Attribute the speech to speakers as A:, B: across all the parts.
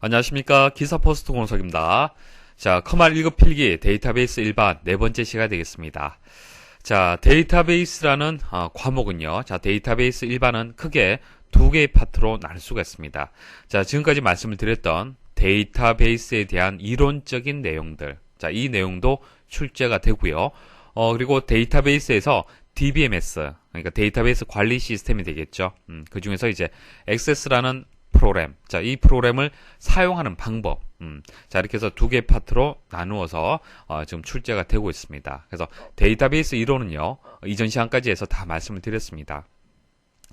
A: 안녕하십니까. 기사포스트 공석입니다. 자, 커말 1급 필기 데이터베이스 일반 네 번째 시간이 되겠습니다. 자, 데이터베이스라는 과목은요. 자, 데이터베이스 일반은 크게 두 개의 파트로 나눌 수가 있습니다. 자, 지금까지 말씀을 드렸던 데이터베이스에 대한 이론적인 내용들. 자, 이 내용도 출제가 되고요. 그리고 데이터베이스에서 DBMS, 그러니까 데이터베이스 관리 시스템이 되겠죠. 그 중에서 이제 액세스라는 프로그램. 자, 이 프로그램을 사용하는 방법. 자, 이렇게 해서 두 개의 파트로 나누어서 지금 출제가 되고 있습니다. 그래서 데이터베이스 이론은요, 이전 시간까지 해서 다 말씀을 드렸습니다.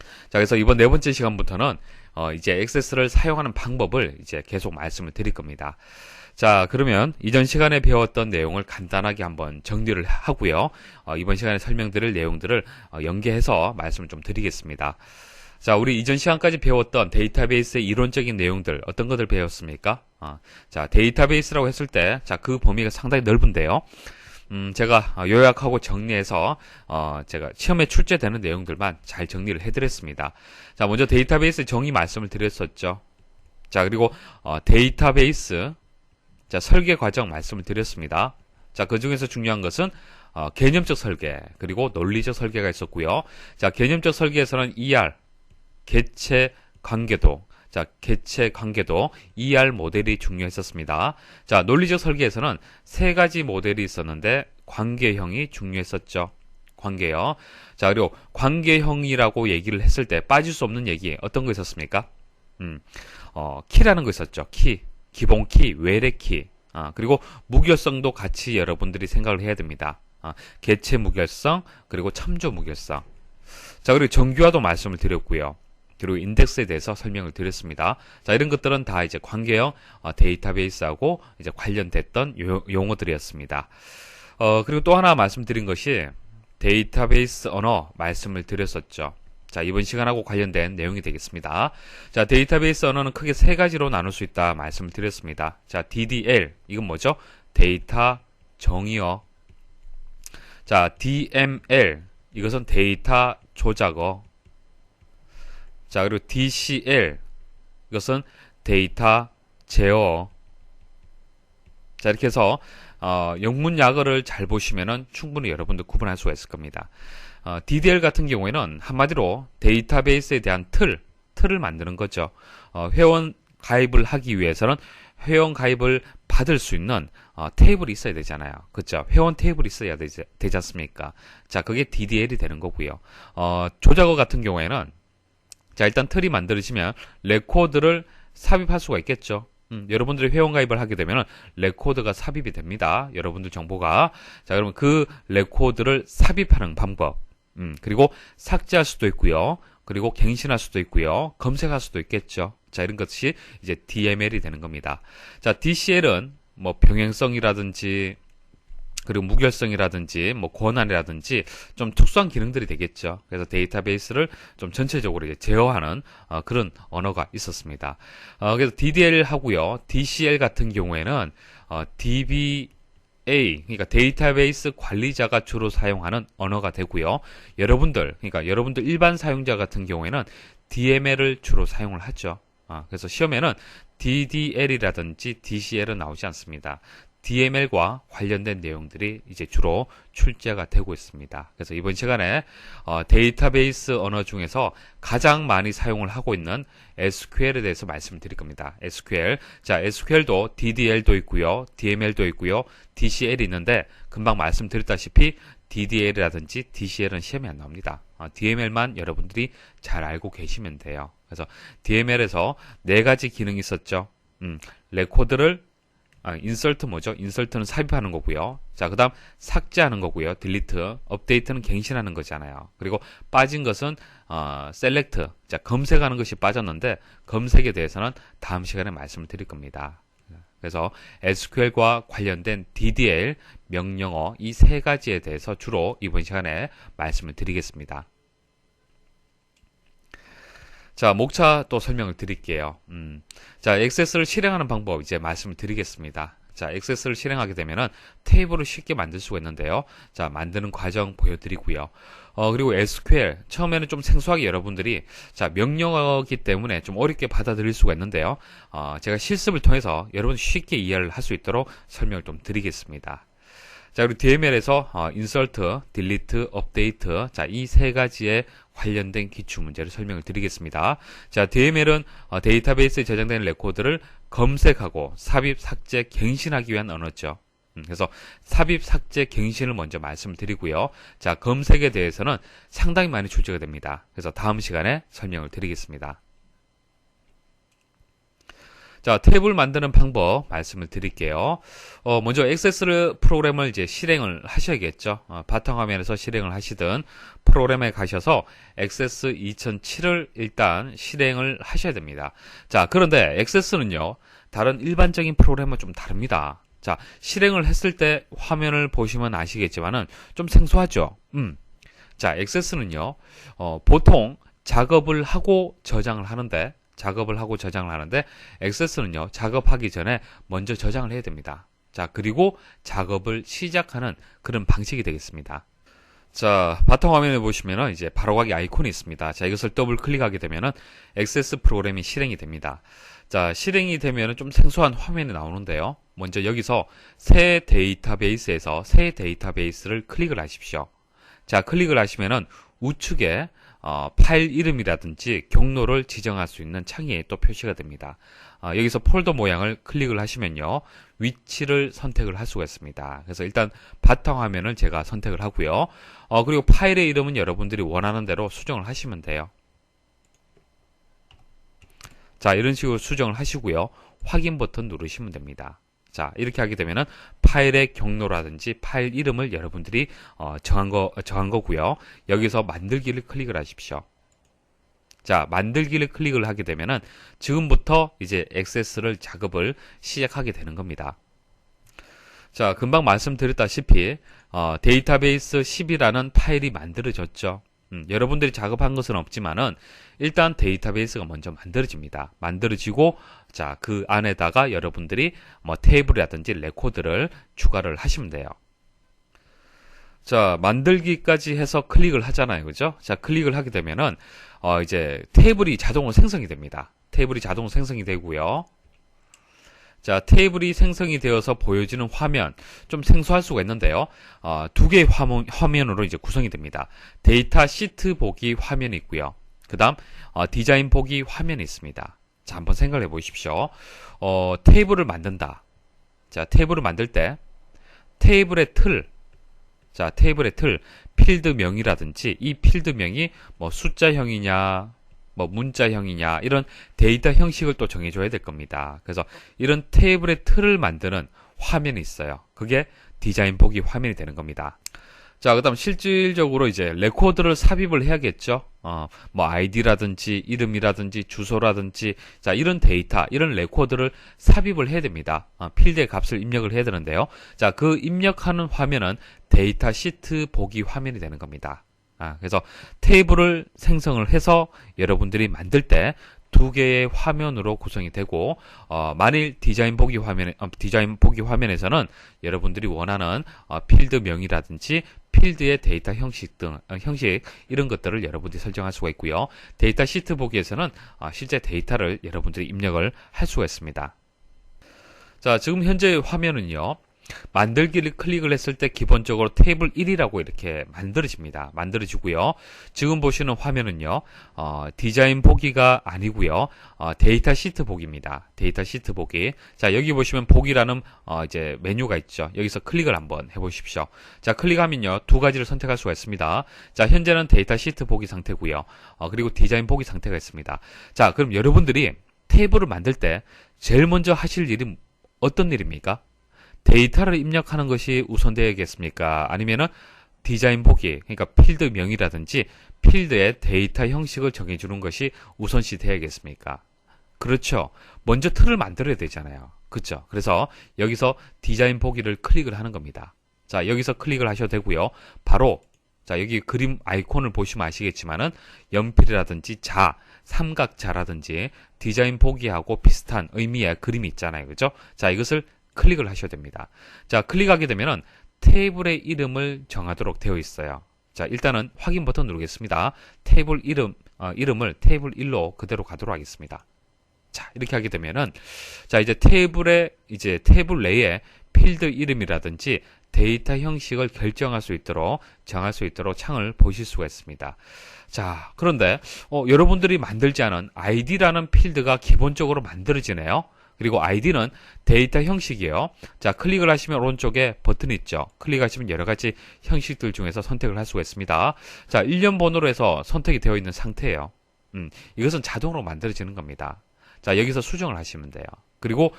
A: 자, 그래서 이번 네 번째 시간부터는 이제 액세스를 사용하는 방법을 이제 계속 말씀을 드릴 겁니다. 자, 그러면 이전 시간에 배웠던 내용을 간단하게 한번 정리를 하고요. 이번 시간에 설명드릴 내용들을 연계해서 말씀을 좀 드리겠습니다. 자, 우리 이전 시간까지 배웠던 데이터베이스의 이론적인 내용들 어떤 것들 배웠습니까? 자, 데이터베이스라고 했을 때, 자, 그 범위가 상당히 넓은데요. 제가 요약하고 정리해서 제가 시험에 출제되는 내용들만 잘 정리를 해드렸습니다. 자, 먼저 데이터베이스 정의 말씀을 드렸었죠. 자, 그리고 데이터베이스 자, 설계 과정 말씀을 드렸습니다. 자, 그 중에서 중요한 것은 개념적 설계 그리고 논리적 설계가 있었고요. 자, 개념적 설계에서는 ER 개체 관계도, 자, 개체 관계도 ER 모델이 중요했었습니다. 자, 논리적 설계에서는 세 가지 모델이 있었는데 관계형이 중요했었죠. 관계요. 자, 그리고 관계형이라고 얘기를 했을 때 빠질 수 없는 얘기 어떤 거 있었습니까? 키라는 거 있었죠. 키, 기본 키, 외래 키. 그리고 무결성도 같이 여러분들이 생각을 해야 됩니다. 개체 무결성, 그리고 참조 무결성. 자, 그리고 정규화도 말씀을 드렸고요. 그리고 인덱스에 대해서 설명을 드렸습니다. 자, 이런 것들은 다 이제 관계형 데이터베이스하고 이제 관련됐던 용어들이었습니다. 그리고 또 하나 말씀드린 것이 데이터베이스 언어 말씀을 드렸었죠. 자, 이번 시간하고 관련된 내용이 되겠습니다. 자, 데이터베이스 언어는 크게 세 가지로 나눌 수 있다 말씀을 드렸습니다. 자, DDL, 이건 뭐죠? 데이터 정의어. 자, DML, 이것은 데이터 조작어. 자, 그리고 DCL, 이것은 데이터 제어. 자, 이렇게 해서 영문 약어를 잘 보시면은 충분히 여러분들 구분할 수가 있을 겁니다. DDL 같은 경우에는 한마디로 데이터베이스에 대한 틀을 만드는 거죠. 회원 가입을 하기 위해서는 회원 가입을 받을 수 있는 테이블이 있어야 되잖아요. 그렇죠? 회원 테이블이 있어야 되지 않습니까? 자, 그게 DDL이 되는 거고요. 조작어 같은 경우에는 자, 일단 틀이 만들어지면 레코드를 삽입할 수가 있겠죠. 여러분들이 회원 가입을 하게 되면 레코드가 삽입이 됩니다. 여러분들 정보가. 자, 그러면 그 레코드를 삽입하는 방법. 그리고 삭제할 수도 있고요. 그리고 갱신할 수도 있고요. 검색할 수도 있겠죠. 자, 이런 것이 이제 DML이 되는 겁니다. 자, DCL은 뭐 병행성이라든지 그리고 무결성이라든지 뭐 권한이라든지 좀 특수한 기능들이 되겠죠. 그래서 데이터베이스를 좀 전체적으로 이제 제어하는 그런 언어가 있었습니다. 그래서 DDL 하고요. DCL 같은 경우에는 DBA, 그러니까 데이터베이스 관리자가 주로 사용하는 언어가 되고요. 그러니까 여러분들 일반 사용자 같은 경우에는 DML을 주로 사용을 하죠. 그래서 시험에는 DDL이라든지 DCL은 나오지 않습니다. DML과 관련된 내용들이 이제 주로 출제가 되고 있습니다. 그래서 이번 시간에 데이터베이스 언어 중에서 가장 많이 사용을 하고 있는 SQL에 대해서 말씀을 드릴 겁니다. SQL. 자, SQL도 DDL도 있고요. DML도 있고요. DCL이 있는데 금방 말씀드렸다시피 DDL이라든지 DCL은 시험에 안 나옵니다. DML만 여러분들이 잘 알고 계시면 돼요. 그래서 DML에서 네 가지 기능이 있었죠. 레코드를 인설트 뭐죠? 인설트는 삽입하는 거고요. 자, 그 다음 삭제하는 거고요. 딜리트, 업데이트는 갱신하는 거잖아요. 그리고 빠진 것은 셀렉트, 자, 검색하는 것이 빠졌는데 검색에 대해서는 다음 시간에 말씀을 드릴 겁니다. 그래서 SQL과 관련된 DDL, 명령어 이 세 가지에 대해서 주로 이번 시간에 말씀을 드리겠습니다. 자, 목차 또 설명을 드릴게요. 자, 액세스를 실행하는 방법 이제 말씀을 드리겠습니다. 자, 액세스를 실행하게 되면은 테이블을 쉽게 만들 수가 있는데요. 자, 만드는 과정 보여드리고요. 그리고 SQL 처음에는 좀 생소하게 여러분들이 자, 명령어이기 때문에 좀 어렵게 받아들일 수가 있는데요. 제가 실습을 통해서 여러분 쉽게 이해를 할 수 있도록 설명을 좀 드리겠습니다. 자, 그리고 DML에서 insert, delete, update, 자, 이 세 가지에 관련된 기출 문제를 설명을 드리겠습니다. 자, DML은 데이터베이스에 저장된 레코드를 검색하고 삽입, 삭제, 갱신하기 위한 언어죠. 그래서 삽입, 삭제, 갱신을 먼저 말씀을 드리고요. 자, 검색에 대해서는 상당히 많이 출제가 됩니다. 그래서 다음 시간에 설명을 드리겠습니다. 자, 탭을 만드는 방법 말씀을 드릴게요. 먼저 액세스 프로그램을 이제 실행을 하셔야겠죠. 바탕화면에서 실행을 하시든 프로그램에 가셔서 액세스 2007을 일단 실행을 하셔야 됩니다. 자, 그런데 액세스는요, 다른 일반적인 프로그램은 좀 다릅니다. 자, 실행을 했을 때 화면을 보시면 아시겠지만은 좀 생소하죠. 자, 액세스는요, 보통 작업을 하고 저장을 하는데, 액세스는요, 작업하기 전에 먼저 저장을 해야 됩니다. 자, 그리고 작업을 시작하는 그런 방식이 되겠습니다. 자, 바탕화면에 보시면은 이제 바로가기 아이콘이 있습니다. 자, 이것을 더블 클릭하게 되면은 액세스 프로그램이 실행이 됩니다. 자, 실행이 되면은 좀 생소한 화면이 나오는데요. 먼저 여기서 새 데이터베이스에서 새 데이터베이스를 클릭을 하십시오. 자, 클릭을 하시면은 우측에 파일 이름이라든지 경로를 지정할 수 있는 창이 또 표시가 됩니다. 여기서 폴더 모양을 클릭을 하시면요, 위치를 선택을 할 수가 있습니다. 그래서 일단 바탕화면을 제가 선택을 하고요. 그리고 파일의 이름은 여러분들이 원하는 대로 수정을 하시면 돼요. 자, 이런 식으로 수정을 하시고요. 확인 버튼 누르시면 됩니다. 자, 이렇게 하게 되면은 파일의 경로라든지 파일 이름을 여러분들이 정한 거고요. 여기서 만들기를 클릭을 하십시오. 자, 만들기를 클릭을 하게 되면은 지금부터 이제 액세스를 작업을 시작하게 되는 겁니다. 자, 금방 말씀드렸다시피 데이터베이스 10이라는 파일이 만들어졌죠. 여러분들이 작업한 것은 없지만은 일단 데이터베이스가 먼저 만들어집니다. 만들어지고 자, 그 안에다가 여러분들이 뭐 테이블이라든지 레코드를 추가를 하시면 돼요. 자, 만들기까지 해서 클릭을 하잖아요. 그죠? 자, 클릭을 하게 되면은 이제 테이블이 자동으로 생성이 됩니다. 테이블이 자동으로 생성이 되고요. 자, 테이블이 생성이 되어서 보여지는 화면, 좀 생소할 수가 있는데요. 두 개의 화면으로 이제 구성이 됩니다. 데이터 시트 보기 화면이 있고요. 그 다음, 디자인 보기 화면이 있습니다. 자, 한번 생각을 해 보십시오. 테이블을 만든다. 자, 테이블을 만들 때, 테이블의 틀, 필드명이라든지, 이 필드명이 뭐 숫자형이냐, 뭐 문자형이냐, 이런 데이터 형식을 또 정해줘야 될 겁니다. 그래서 이런 테이블의 틀을 만드는 화면이 있어요. 그게 디자인 보기 화면이 되는 겁니다. 자, 그 다음 실질적으로 이제 레코드를 삽입을 해야겠죠. 뭐 아이디라든지 이름이라든지 주소라든지, 자, 이런 데이터, 이런 레코드를 삽입을 해야 됩니다. 필드의 값을 입력을 해야 되는데요. 자, 그 입력하는 화면은 데이터 시트 보기 화면이 되는 겁니다. 그래서 테이블을 생성을 해서 여러분들이 만들 때 두 개의 화면으로 구성이 되고, 만일 디자인 보기 화면에서는 여러분들이 원하는 필드명이라든지 필드의 데이터 형식 등, 형식, 이런 것들을 여러분들이 설정할 수가 있고요. 데이터 시트 보기에서는 실제 데이터를 여러분들이 입력을 할 수가 있습니다. 자, 지금 현재 화면은요, 만들기를 클릭을 했을 때 기본적으로 테이블 1이라고 이렇게 만들어지고요. 지금 보시는 화면은요, 디자인 보기가 아니고요, 데이터 시트 보기입니다. 데이터 시트 보기. 자, 여기 보시면 보기라는 이제 메뉴가 있죠. 여기서 클릭을 한번 해보십시오. 자, 클릭하면요, 두 가지를 선택할 수가 있습니다. 자, 현재는 데이터 시트 보기 상태고요. 그리고 디자인 보기 상태가 있습니다. 자, 그럼 여러분들이 테이블을 만들 때 제일 먼저 하실 일이 어떤 일입니까? 데이터를 입력하는 것이 우선되겠습니까? 아니면은 디자인 보기, 그러니까 필드명이라든지 필드의 데이터 형식을 정해주는 것이 우선시 되어야겠습니까? 그렇죠. 먼저 틀을 만들어야 되잖아요. 그렇죠. 그래서 여기서 디자인 보기를 클릭을 하는 겁니다. 자, 여기서 클릭을 하셔도 되고요. 바로 자, 여기 그림 아이콘을 보시면 아시겠지만은 연필이라든지 삼각자라든지 디자인 보기하고 비슷한 의미의 그림이 있잖아요. 그죠? 자, 이것을 클릭을 하셔야 됩니다. 자, 클릭하게 되면은 테이블의 이름을 정하도록 되어 있어요. 자, 일단은 확인 버튼 누르겠습니다. 테이블 이름을 테이블 1로 그대로 가도록 하겠습니다. 자, 이렇게 하게 되면은, 자, 이제 테이블 내에 필드 이름이라든지 데이터 형식을 결정할 수 있도록, 정할 수 있도록 창을 보실 수가 있습니다. 자, 그런데, 여러분들이 만들지 않은 ID라는 필드가 기본적으로 만들어지네요. 그리고 ID는 데이터 형식이에요. 자, 클릭을 하시면 오른쪽에 버튼이 있죠. 클릭하시면 여러 가지 형식들 중에서 선택을 할 수가 있습니다. 자, 일련 번호로 해서 선택이 되어 있는 상태예요. 이것은 자동으로 만들어지는 겁니다. 자, 여기서 수정을 하시면 돼요. 그리고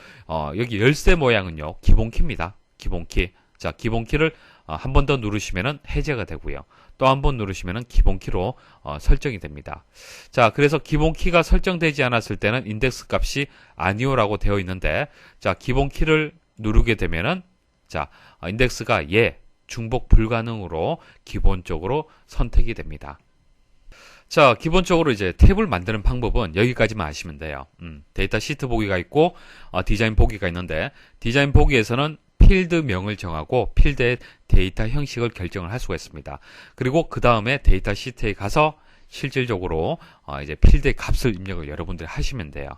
A: 여기 열쇠 모양은요, 기본키입니다. 기본키. 자, 기본키를 한 번 더 누르시면은 해제가 되고요. 또 한 번 누르시면은 기본키로 설정이 됩니다. 자, 그래서 기본키가 설정되지 않았을 때는 인덱스 값이 아니오라고 되어 있는데, 자, 기본키를 누르게 되면은, 자, 인덱스가 중복 불가능으로 기본적으로 선택이 됩니다. 자, 기본적으로 이제 탭을 만드는 방법은 여기까지만 아시면 돼요. 데이터 시트 보기가 있고, 디자인 보기가 있는데, 디자인 보기에서는 필드명을 정하고 필드의 데이터 형식을 결정을 할 수가 있습니다. 그리고 그 다음에 데이터 시트에 가서 실질적으로 이제 필드의 값을 입력을 여러분들이 하시면 돼요.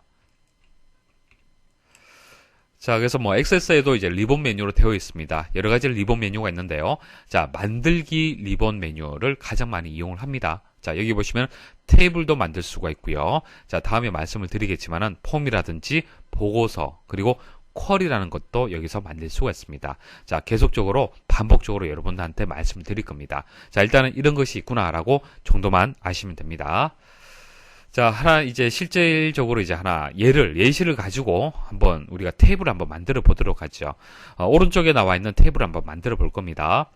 A: 자, 그래서 뭐 액세스에도 이제 리본 메뉴로 되어 있습니다. 여러 가지 리본 메뉴가 있는데요. 자, 만들기 리본 메뉴를 가장 많이 이용을 합니다. 자, 여기 보시면 테이블도 만들 수가 있고요. 자, 다음에 말씀을 드리겠지만은 폼이라든지 보고서 그리고 쿼리라는 것도 여기서 만들 수가 있습니다. 자, 계속적으로 반복적으로 여러분들한테 말씀을 드릴 겁니다. 자, 일단은 이런 것이 있구나라고 정도만 아시면 됩니다. 자, 하나 이제 실질적으로 이제 하나 예시를 가지고 한번 우리가 테이블을 한번 만들어 보도록 하죠. 오른쪽에 나와 있는 테이블을 한번 만들어 볼 겁니다.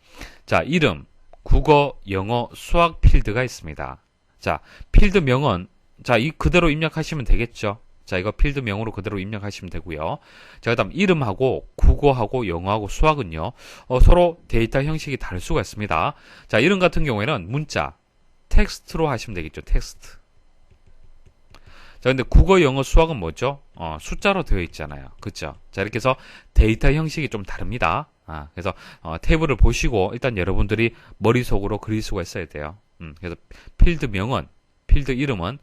A: 자, 이름, 국어, 영어, 수학 필드가 있습니다. 자, 필드명은 자, 이 그대로 입력하시면 되겠죠. 자, 이거 필드명으로 그대로 입력하시면 되고요. 자, 그 다음 이름하고 국어하고 영어하고 수학은요, 서로 데이터 형식이 다를 수가 있습니다. 자, 이름 같은 경우에는 문자, 텍스트로 하시면 되겠죠. 텍스트. 자, 근데 국어, 영어, 수학은 뭐죠? 숫자로 되어 있잖아요. 그쵸? 자, 이렇게 해서 데이터 형식이 좀 다릅니다. 그래서 테이블을 보시고 일단 여러분들이 머릿속으로 그릴 수가 있어야 돼요. 그래서 필드명은, 필드 이름은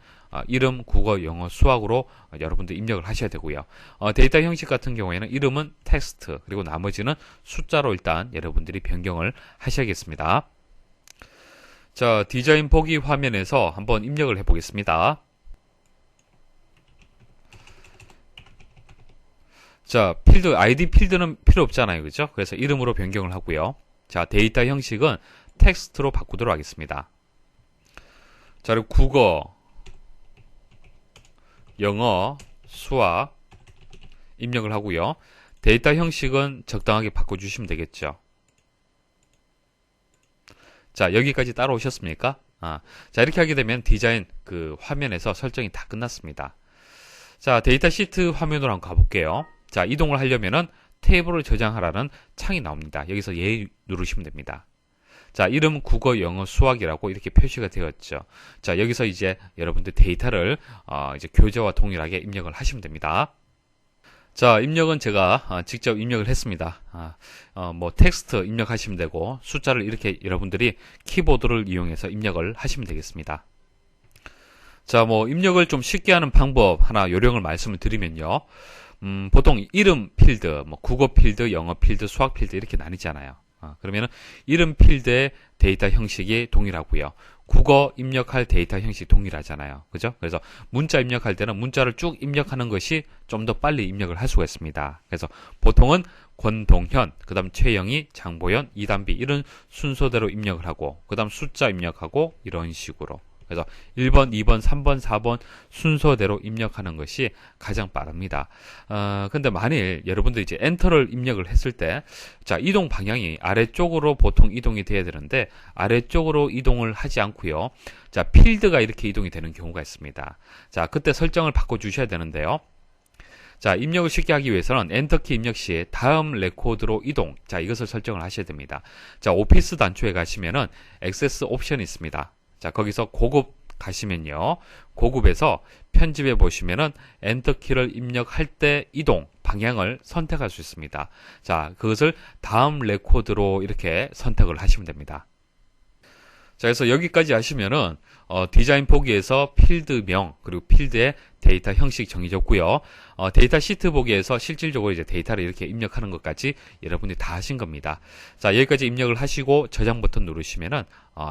A: 이름, 국어, 영어, 수학으로 여러분들 입력을 하셔야 되고요. 데이터 형식 같은 경우에는 이름은 텍스트, 그리고 나머지는 숫자로 일단 여러분들이 변경을 하셔야겠습니다. 자, 디자인 보기 화면에서 한번 입력을 해보겠습니다. 자, ID 필드는 필요 없잖아요. 그죠? 그래서 이름으로 변경을 하고요. 자, 데이터 형식은 텍스트로 바꾸도록 하겠습니다. 자, 그리고 국어, 영어, 수학 입력을 하고요. 데이터 형식은 적당하게 바꿔주시면 되겠죠. 자, 여기까지 따라오셨습니까? 자, 이렇게 하게 되면 디자인 그 화면에서 설정이 다 끝났습니다. 자, 데이터 시트 화면으로 한번 가볼게요. 자, 이동을 하려면은 테이블을 저장하라는 창이 나옵니다. 여기서 누르시면 됩니다. 자, 이름, 국어, 영어, 수학이라고 이렇게 표시가 되었죠. 자, 여기서 이제 여러분들 데이터를 이제 교재와 동일하게 입력을 하시면 됩니다. 자, 입력은 제가 직접 입력을 했습니다. 뭐 텍스트 입력하시면 되고 숫자를 이렇게 여러분들이 키보드를 이용해서 입력을 하시면 되겠습니다. 자, 뭐 입력을 좀 쉽게 하는 방법 하나 요령을 말씀을 드리면요. 보통 이름 필드, 뭐 국어 필드, 영어 필드, 수학 필드 이렇게 나뉘잖아요. 그러면은 이름 필드의 데이터 형식이 동일하고요. 국어 입력할 데이터 형식이 동일하잖아요. 그죠? 그래서 문자 입력할 때는 문자를 쭉 입력하는 것이 좀 더 빨리 입력을 할 수가 있습니다. 그래서 보통은 권동현, 그 다음 최영희, 장보현, 이단비 이런 순서대로 입력을 하고 그 다음 숫자 입력하고 이런 식으로 그래서 1번, 2번, 3번, 4번 순서대로 입력하는 것이 가장 빠릅니다. 근데 만일 여러분들이 이제 엔터를 입력을 했을 때, 자, 이동 방향이 아래쪽으로 보통 이동이 돼야 되는데, 아래쪽으로 이동을 하지 않고요. 자, 필드가 이렇게 이동이 되는 경우가 있습니다. 자, 그때 설정을 바꿔주셔야 되는데요. 자, 입력을 쉽게 하기 위해서는 엔터키 입력 시에 다음 레코드로 이동. 자, 이것을 설정을 하셔야 됩니다. 자, 오피스 단초에 가시면은 액세스 옵션이 있습니다. 자, 거기서 고급 가시면요. 고급에서 편집해 보시면은 엔터키를 입력할 때 이동, 방향을 선택할 수 있습니다. 자, 그것을 다음 레코드로 이렇게 선택을 하시면 됩니다. 자, 그래서 여기까지 하시면은 디자인 보기에서 필드명 그리고 필드의 데이터 형식 정해졌고요. 데이터 시트 보기에서 실질적으로 이제 데이터를 이렇게 입력하는 것까지 여러분이 다 하신 겁니다. 자, 여기까지 입력을 하시고 저장 버튼 누르시면은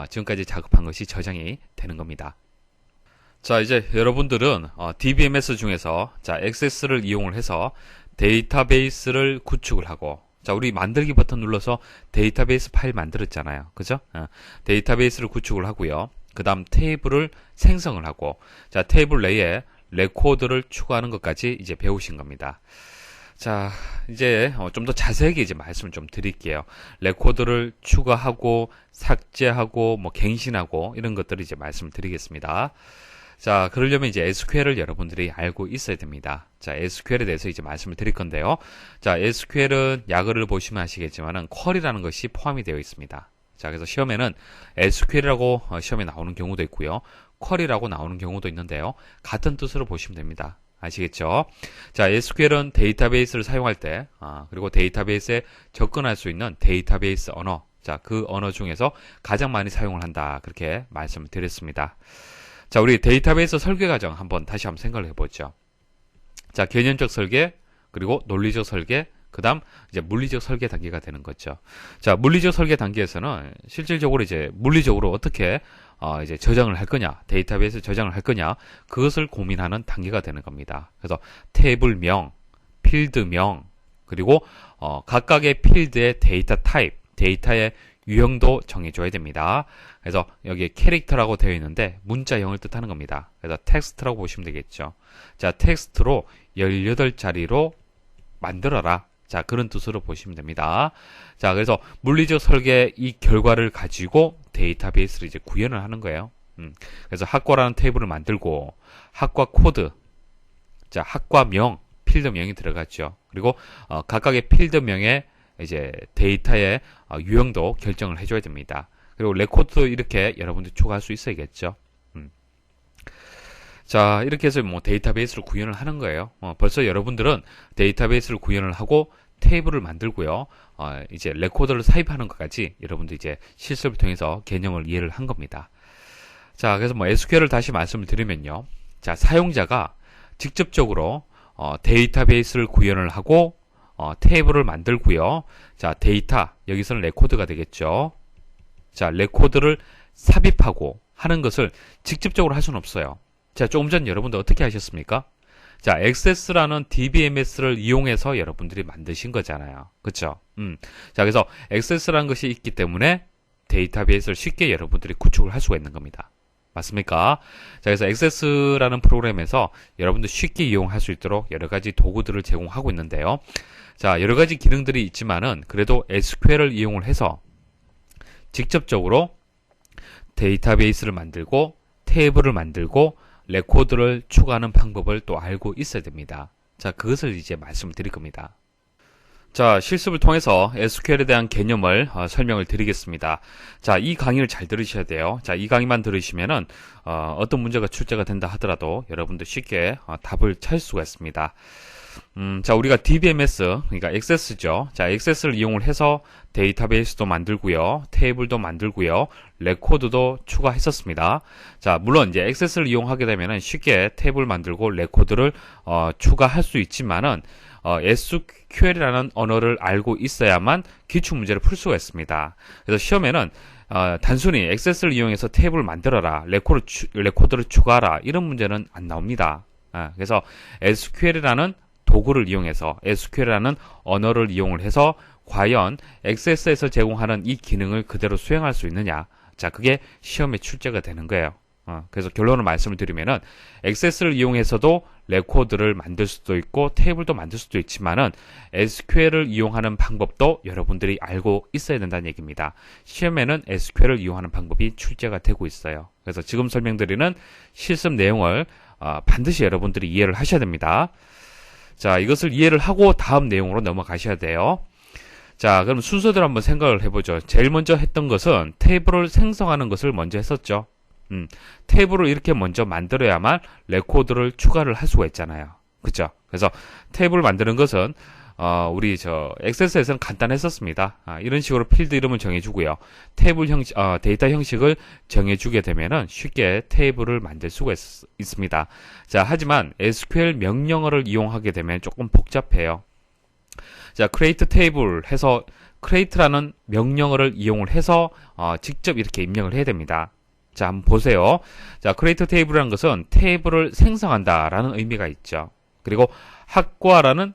A: 지금까지 작업한 것이 저장이 되는 겁니다. 자, 이제 여러분들은 DBMS 중에서 자, 액세스를 이용을 해서 데이터베이스를 구축을 하고, 자, 우리 만들기 버튼 눌러서 데이터베이스 파일 만들었잖아요. 그죠? 데이터베이스를 구축을 하고요. 그 다음 테이블을 생성을 하고, 자, 테이블 내에 레코드를 추가하는 것까지 이제 배우신 겁니다. 자, 이제 좀 더 자세하게 이제 말씀을 좀 드릴게요. 레코드를 추가하고, 삭제하고, 뭐 갱신하고 이런 것들을 이제 말씀을 드리겠습니다. 자, 그러려면 이제 SQL을 여러분들이 알고 있어야 됩니다. 자, SQL에 대해서 이제 말씀을 드릴 건데요. 자, SQL은 약어를 보시면 아시겠지만은 쿼리라는 것이 포함이 되어 있습니다. 자, 그래서 시험에는 SQL이라고 시험에 나오는 경우도 있고요. 쿼리라고 나오는 경우도 있는데요. 같은 뜻으로 보시면 됩니다. 아시겠죠? 자, SQL은 데이터베이스를 사용할 때, 그리고 데이터베이스에 접근할 수 있는 데이터베이스 언어. 자, 그 언어 중에서 가장 많이 사용을 한다. 그렇게 말씀을 드렸습니다. 자, 우리 데이터베이스 설계 과정 다시 한번 생각을 해보죠. 자, 개념적 설계, 그리고 논리적 설계, 그 다음 이제 물리적 설계 단계가 되는 거죠. 자, 물리적 설계 단계에서는 실질적으로 이제 물리적으로 어떻게 이제 저장을 할 거냐, 데이터베이스 저장을 할 거냐, 그것을 고민하는 단계가 되는 겁니다. 그래서 테이블명, 필드명, 그리고 각각의 필드의 데이터 타입, 데이터의 유형도 정해줘야 됩니다. 그래서 여기에 캐릭터라고 되어 있는데 문자형을 뜻하는 겁니다. 그래서 텍스트라고 보시면 되겠죠. 자, 텍스트로 18자리로 만들어라. 자, 그런 뜻으로 보시면 됩니다. 자, 그래서 물리적 설계 이 결과를 가지고 데이터베이스를 이제 구현을 하는 거예요. 그래서 학과라는 테이블을 만들고 학과 코드, 자, 학과명, 필드명이 들어갔죠. 그리고 각각의 필드명에 이제 데이터의 유형도 결정을 해줘야 됩니다. 그리고 레코드도 이렇게 여러분들이 추가할 수 있어야겠죠. 자, 이렇게 해서 뭐 데이터베이스를 구현을 하는 거예요. 벌써 여러분들은 데이터베이스를 구현을 하고 테이블을 만들고요. 이제 레코드를 삽입하는 것까지 여러분들 이제 실습을 통해서 개념을 이해를 한 겁니다. 자, 그래서 뭐 SQL을 다시 말씀을 드리면요. 자, 사용자가 직접적으로 데이터베이스를 구현을 하고 테이블을 만들고요. 자, 데이터, 여기서는 레코드가 되겠죠. 자, 레코드를 삽입하고 하는 것을 직접적으로 할 수는 없어요. 자, 조금 전 여러분들 어떻게 하셨습니까? 자, 액세스라는 DBMS를 이용해서 여러분들이 만드신 거잖아요. 그쵸? 자, 그래서 액세스라는 것이 있기 때문에 데이터베이스를 쉽게 여러분들이 구축을 할 수가 있는 겁니다. 맞습니까? 자, 그래서 액세스라는 프로그램에서 여러분들 쉽게 이용할 수 있도록 여러 가지 도구들을 제공하고 있는데요. 자, 여러 가지 기능들이 있지만은 그래도 SQL을 이용을 해서 직접적으로 데이터베이스를 만들고 테이블을 만들고 레코드를 추가하는 방법을 또 알고 있어야 됩니다. 자, 그것을 이제 말씀을 드릴 겁니다. 자, 실습을 통해서 SQL에 대한 개념을 설명을 드리겠습니다. 자, 이 강의를 잘 들으셔야 돼요. 자, 이 강의만 들으시면은 어떤 문제가 출제가 된다 하더라도 여러분들 쉽게 답을 찾을 수가 있습니다. 자, 우리가 DBMS, 그러니까 액세스죠. 자, 액세스를 이용을 해서 데이터베이스도 만들고요. 테이블도 만들고요. 레코드도 추가했었습니다. 자, 물론 이제 액세스를 이용하게 되면은 쉽게 테이블 만들고 레코드를 추가할 수 있지만은 SQL이라는 언어를 알고 있어야만 기출 문제를 풀 수가 있습니다. 그래서 시험에는 단순히 액세스를 이용해서 테이블을 만들어라, 레코드를 추가하라 이런 문제는 안 나옵니다. 그래서 SQL이라는 도구를 이용해서 SQL이라는 언어를 이용을 해서 과연 액세스에서 제공하는 이 기능을 그대로 수행할 수 있느냐. 자, 그게 시험에 출제가 되는 거예요. 그래서 결론을 말씀을 드리면은 액세스를 이용해서도 레코드를 만들 수도 있고 테이블도 만들 수도 있지만은 SQL을 이용하는 방법도 여러분들이 알고 있어야 된다는 얘기입니다. 시험에는 SQL을 이용하는 방법이 출제가 되고 있어요. 그래서 지금 설명드리는 실습 내용을 반드시 여러분들이 이해를 하셔야 됩니다. 자, 이것을 이해를 하고 다음 내용으로 넘어가셔야 돼요. 자, 그럼 순서대로 한번 생각을 해보죠. 제일 먼저 했던 것은 테이블을 생성하는 것을 먼저 했었죠. 탭을 이렇게 먼저 만들어야만 레코드를 추가를 할 수가 있잖아요. 그죠? 그래서 탭을 만드는 것은 우리 엑셀에서는 간단했었습니다. 이런 식으로 필드 이름을 정해주고요. 데이터 형식을 정해주게 되면은 쉽게 테이블을 만들 수가 있습니다. 자, 하지만 SQL 명령어를 이용하게 되면 조금 복잡해요. 자, create table 해서 create라는 명령어를 이용을 해서 직접 이렇게 입력을 해야 됩니다. 자, 한번 보세요. 자, create table이라는 것은 테이블을 생성한다라는 의미가 있죠. 그리고 학과라는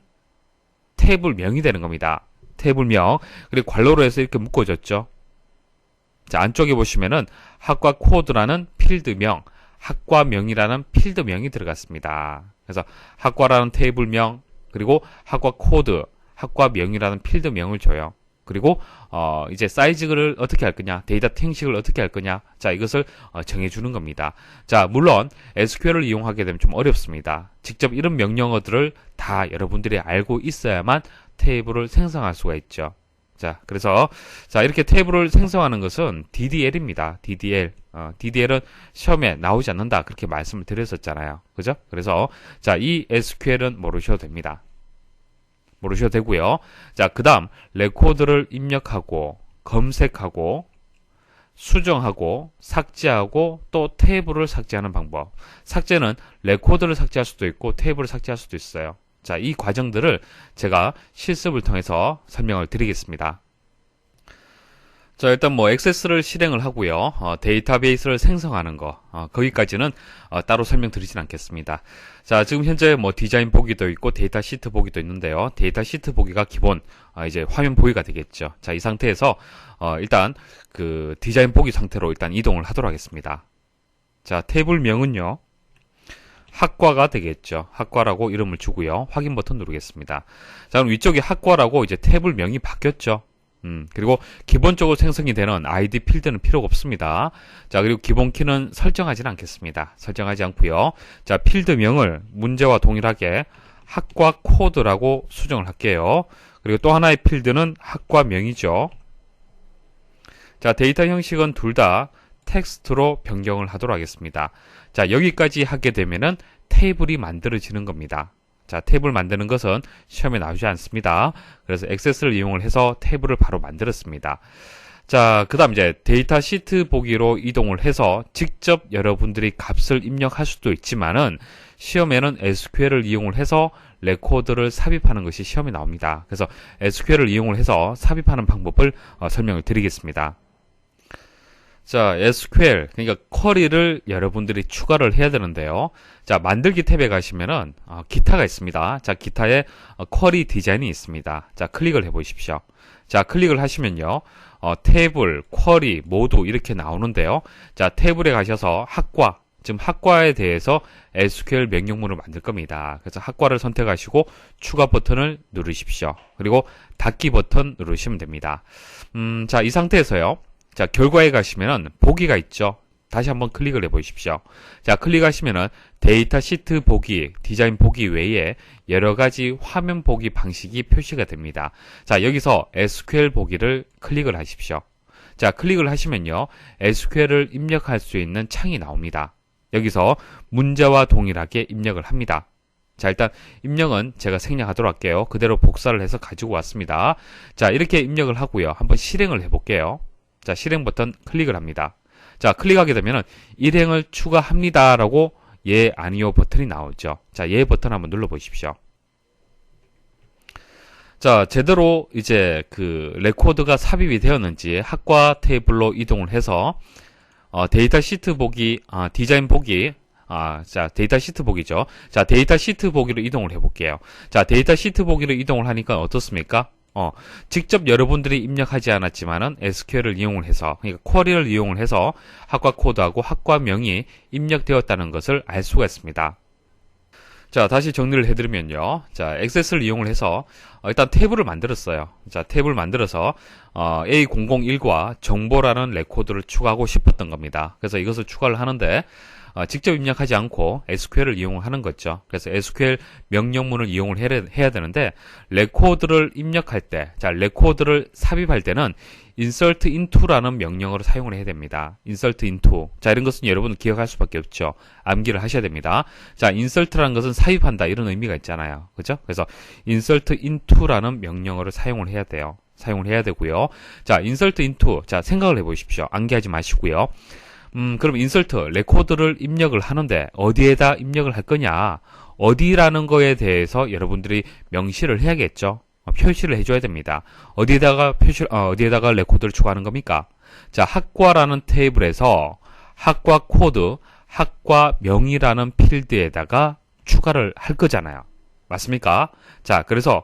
A: 테이블명이 되는 겁니다. 테이블명. 그리고 괄호로 해서 이렇게 묶어줬죠. 자, 안쪽에 보시면은 학과 코드라는 필드명, 학과명이라는 필드명이 들어갔습니다. 그래서 학과라는 테이블명, 그리고 학과 코드, 학과명이라는 필드명을 줘요. 그리고 이제 사이즈를 어떻게 할 거냐, 데이터 형식을 어떻게 할 거냐, 자, 이것을 정해주는 겁니다. 자, 물론 SQL을 이용하게 되면 좀 어렵습니다. 직접 이런 명령어들을 다 여러분들이 알고 있어야만 테이블을 생성할 수가 있죠. 자, 그래서 자, 이렇게 테이블을 생성하는 것은 DDL입니다. DDL. DDL은 시험에 나오지 않는다, 그렇게 말씀을 드렸었잖아요. 그죠? 그래서 자, 이 SQL은 모르셔도 됩니다. 모르셔도 되고요. 자, 그 다음 레코드를 입력하고 검색하고 수정하고 삭제하고 또 테이블을 삭제하는 방법. 삭제는 레코드를 삭제할 수도 있고 테이블을 삭제할 수도 있어요. 자, 이 과정들을 제가 실습을 통해서 설명을 드리겠습니다. 자, 일단 액세스를 실행을 하고요. 데이터베이스를 생성하는 거, 거기까지는 따로 설명드리진 않겠습니다. 자, 지금 현재 디자인 보기도 있고 데이터 시트 보기도 있는데요. 데이터 시트 보기가 기본 이제 화면 보기가 되겠죠. 자, 이 상태에서 일단 그 디자인 보기 상태로 일단 이동을 하도록 하겠습니다. 자, 테이블명은요, 학과가 되겠죠. 학과라고 이름을 주고요. 확인 버튼 누르겠습니다. 자, 그럼 위쪽에 학과라고 이제 테이블명이 바뀌었죠. 그리고 기본적으로 생성이 되는 ID 필드는 필요가 없습니다. 자, 그리고 기본 키는 설정하지는 않겠습니다. 설정하지 않고요. 자, 필드명을 문제와 동일하게 학과 코드라고 수정을 할게요. 그리고 또 하나의 필드는 학과명이죠. 자, 데이터 형식은 둘 다 텍스트로 변경을 하도록 하겠습니다. 자, 여기까지 하게 되면은 테이블이 만들어지는 겁니다. 자, 테이블 만드는 것은 시험에 나오지 않습니다. 그래서 액세스를 이용을 해서 테이블을 바로 만들었습니다. 자, 그 다음 이제 데이터 시트 보기로 이동을 해서 직접 여러분들이 값을 입력할 수도 있지만은 시험에는 SQL을 이용을 해서 레코드를 삽입하는 것이 시험에 나옵니다. 그래서 SQL을 이용을 해서 삽입하는 방법을 설명을 드리겠습니다. 자, SQL, 그러니까 쿼리를 여러분들이 추가를 해야 되는데요. 자, 만들기 탭에 가시면은 기타가 있습니다. 자, 기타에 쿼리 디자인이 있습니다. 자, 클릭을 해 보십시오. 자, 클릭을 하시면요, 테이블, 쿼리 모두 이렇게 나오는데요. 자, 테이블에 가셔서 학과, 지금 학과에 대해서 SQL 명령문을 만들 겁니다. 그래서 학과를 선택하시고 추가 버튼을 누르십시오. 그리고 닫기 버튼 누르시면 됩니다. 자, 이 상태에서요, 자, 결과에 가시면은 보기가 있죠. 다시 한번 클릭을 해 보십시오. 자, 클릭하시면은 데이터 시트 보기, 디자인 보기 외에 여러 가지 화면 보기 방식이 표시가 됩니다. 자, 여기서 SQL 보기를 클릭을 하십시오. 자, 클릭을 하시면요, SQL을 입력할 수 있는 창이 나옵니다. 여기서 문제와 동일하게 입력을 합니다. 자, 일단 입력은 제가 생략하도록 할게요. 그대로 복사를 해서 가지고 왔습니다. 자, 이렇게 입력을 하고요, 한번 실행을 해 볼게요. 자, 실행 버튼 클릭을 합니다. 자, 클릭하게 되면은 일행을 추가합니다 라고 예, 아니요 버튼이 나오죠. 자, 예 버튼 한번 눌러 보십시오. 자, 제대로 이제 그 레코드가 삽입이 되었는지 학과 테이블로 이동을 해서 데이터 시트 보기, 디자인 보기, 자, 데이터 시트 보기죠. 자, 데이터 시트 보기로 이동을 해 볼게요. 자, 데이터 시트 보기로 이동을 하니까 어떻습니까? 직접 여러분들이 입력하지 않았지만은 SQL을 이용을 해서, 그러니까 쿼리를 이용을 해서 학과 코드하고 학과명이 입력되었다는 것을 알 수가 있습니다. 자, 다시 정리를 해드리면요. 자, 액세스를 이용을 해서 일단 탭을 만들었어요. 자, 탭을 만들어서 A001과 정보라는 레코드를 추가하고 싶었던 겁니다. 그래서 이것을 추가를 하는데 직접 입력하지 않고 SQL을 이용을 하는 거죠. 그래서 SQL 명령문을 이용을 해야 되는데 레코드를 입력할 때, 자 레코드를 삽입할 때는 insert into라는 명령어를 사용을 해야 됩니다. insert into. 자 이런 것은 여러분 기억할 수밖에 없죠. 암기를 하셔야 됩니다. 자 insert라는 것은 삽입한다 이런 의미가 있잖아요. 그죠? 그래서 insert into라는 명령어를 사용을 해야 돼요. 사용을 해야 되고요. 자 insert into. 자 생각을 해보십시오. 암기하지 마시고요. 그럼 insert 레코드를 입력을 하는데 어디에다 입력을 할 거냐? 어디라는 거에 대해서 여러분들이 명시를 해야겠죠. 표시를 해줘야 됩니다. 어디에다가 레코드를 추가하는 겁니까? 자, 학과라는 테이블에서 학과 코드, 학과 명이라는 필드에다가 추가를 할 거잖아요. 맞습니까? 자, 그래서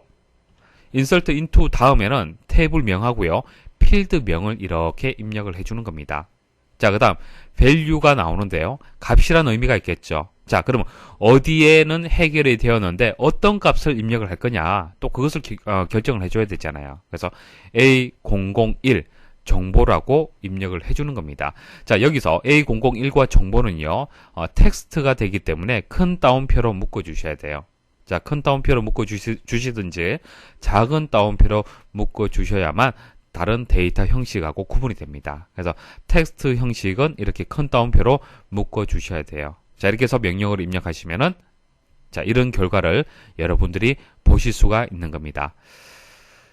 A: insert into 다음에는 테이블 명하고요. 필드 명을 이렇게 입력을 해주는 겁니다. 자, 그 다음 value가 나오는데요. 값이라는 의미가 있겠죠. 자, 그러면 어디에는 해결이 되었는데 어떤 값을 입력을 할 거냐 또 그것을 결정을 해줘야 되잖아요. 그래서 A001 정보라고 입력을 해주는 겁니다. 자, 여기서 A001과 정보는요 텍스트가 되기 때문에 큰 따옴표로 묶어주셔야 돼요. 자, 큰 따옴표로 묶어주시든지 작은 따옴표로 묶어주셔야만 다른 데이터 형식하고 구분이 됩니다. 그래서 텍스트 형식은 이렇게 큰 따옴표로 묶어주셔야 돼요. 자, 이렇게 해서 명령어를 입력하시면은 자, 이런 결과를 여러분들이 보실 수가 있는 겁니다.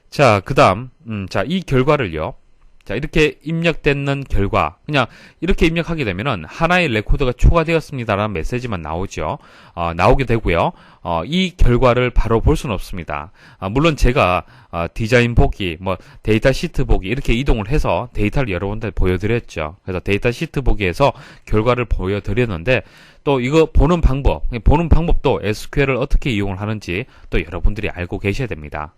A: 자, 그 다음, 자, 이 결과를요. 자, 이렇게 입력되는 결과, 그냥 이렇게 입력하게 되면은 하나의 레코드가 추가되었습니다라는 메시지만 나오죠. 나오게 되고요. 이 결과를 바로 볼 수는 없습니다. 물론 제가 디자인 보기, 데이터 시트 보기 이렇게 이동을 해서 데이터를 여러분들 보여드렸죠. 그래서 데이터 시트 보기에서 결과를 보여드렸는데 또 이거 보는 방법도 SQL을 어떻게 이용을 하는지 또 여러분들이 알고 계셔야 됩니다.